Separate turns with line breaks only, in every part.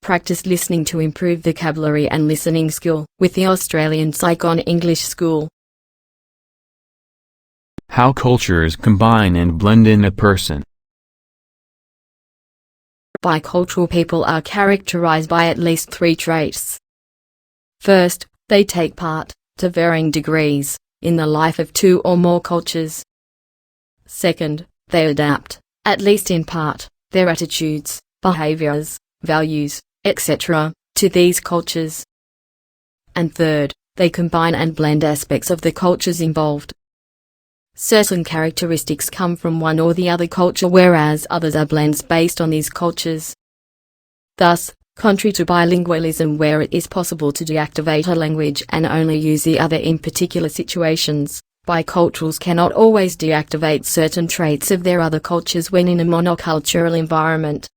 practice listening to improve vocabulary and listening skill with the Australian Saigon English School.
How cultures combine and blend in a person.
Bicultural people are characterized by at least 3 traits. First, they take part, to varying degrees, in the life of 2 or more cultures. Second, they adapt, at least in part, their attitudes, behaviors, values, etc., to these cultures. And third, they combine and blend aspects of the cultures involved. Certain characteristics come from one or the other culture, whereas others are blends based on these cultures. Thus, contrary to bilingualism, where it is possible to deactivate a language and only use the other in particular situations, biculturals cannot always deactivate certain traits of their other cultures when in a monocultural environment.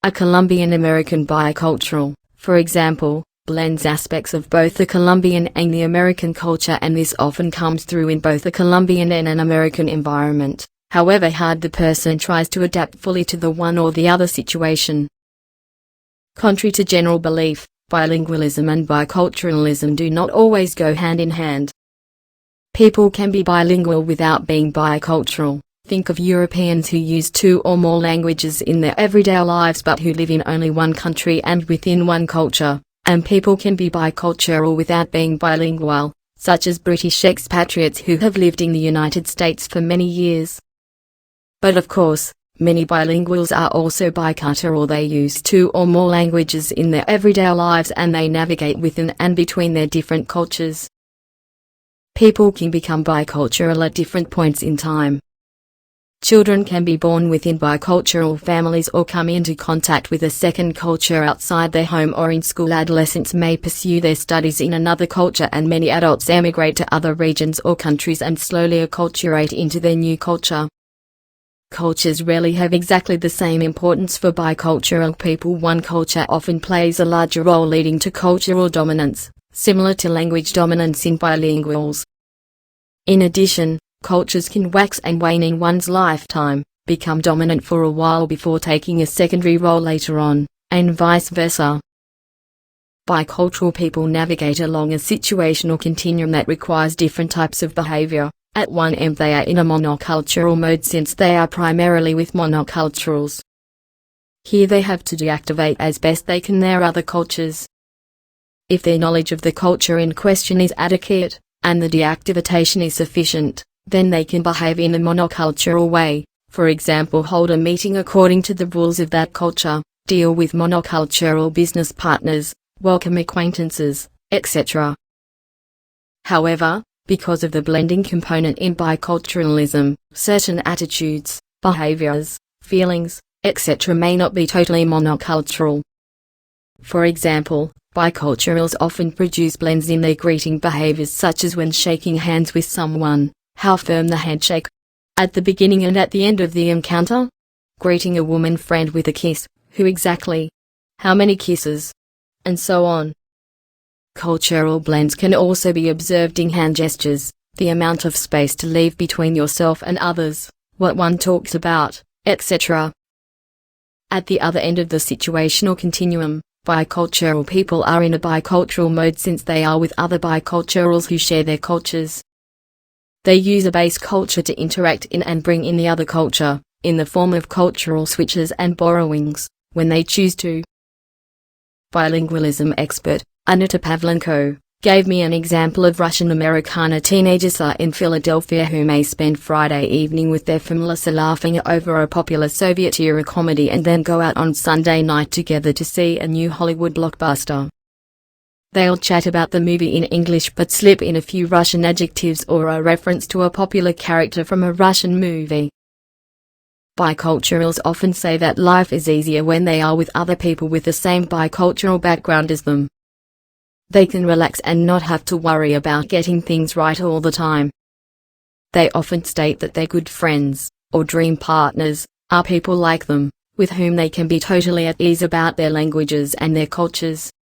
A Colombian-American bicultural, for example, blends aspects of both the Colombian and the American culture, and this often comes through in both a Colombian and an American environment, however hard the person tries to adapt fully to the one or the other situation. Contrary to general belief, bilingualism and biculturalism do not always go hand in hand. People can be bilingual without being bicultural. Think of Europeans who use 2 or more languages in their everyday lives but who live in only one country and within one culture. And people can be bicultural without being bilingual, such as British expatriates who have lived in the United States for many years. But of course, many bilinguals are also bicultural. They use 2 or more languages in their everyday lives and they navigate within and between their different cultures. People can become bicultural at different points in time. Children can be born within bicultural families or come into contact with a second culture outside their home or in school. Adolescents may pursue their studies in another culture, and many adults emigrate to other regions or countries and slowly acculturate into their new culture. Cultures rarely have exactly the same importance for bicultural people. One culture often plays a larger role, leading to cultural dominance, similar to language dominance in bilinguals. In addition, cultures can wax and wane in one's lifetime, become dominant for a while before taking a secondary role later on, and vice versa. Bicultural people navigate along a situational continuum that requires different types of behavior. At one end they are in a monocultural mode since they are primarily with monoculturals. Here they have to deactivate as best they can their other cultures. If their knowledge of the culture in question is adequate, and the deactivation is sufficient, then they can behave in a monocultural way, for example hold a meeting according to the rules of that culture, deal with monocultural business partners, welcome acquaintances, etc. However, because of the blending component in biculturalism, certain attitudes, behaviors, feelings, etc. may not be totally monocultural. For example, biculturals often produce blends in their greeting behaviors, such as when shaking hands with someone, how firm the handshake, at the beginning and at the end of the encounter, greeting a woman friend with a kiss, who exactly, how many kisses, and so on. Cultural blends can also be observed in hand gestures, the amount of space to leave between yourself and others, what one talks about, etc. At the other end of the situational continuum, bicultural people are in a bicultural mode since they are with other biculturals who share their cultures. They use a base culture to interact in and bring in the other culture, in the form of cultural switches and borrowings, when they choose to. Bilingualism expert, Anita Pavlenko, gave me an example of Russian-Americana teenagers in Philadelphia who may spend Friday evening with their families laughing over a popular Soviet-era comedy and then go out on Sunday night together to see a new Hollywood blockbuster. They'll chat about the movie in English but slip in a few Russian adjectives or a reference to a popular character from a Russian movie. Biculturals often say that life is easier when they are with other people with the same bicultural background as them. They can relax and not have to worry about getting things right all the time. They often state that their good friends, or dream partners, are people like them, with whom they can be totally at ease about their languages and their cultures.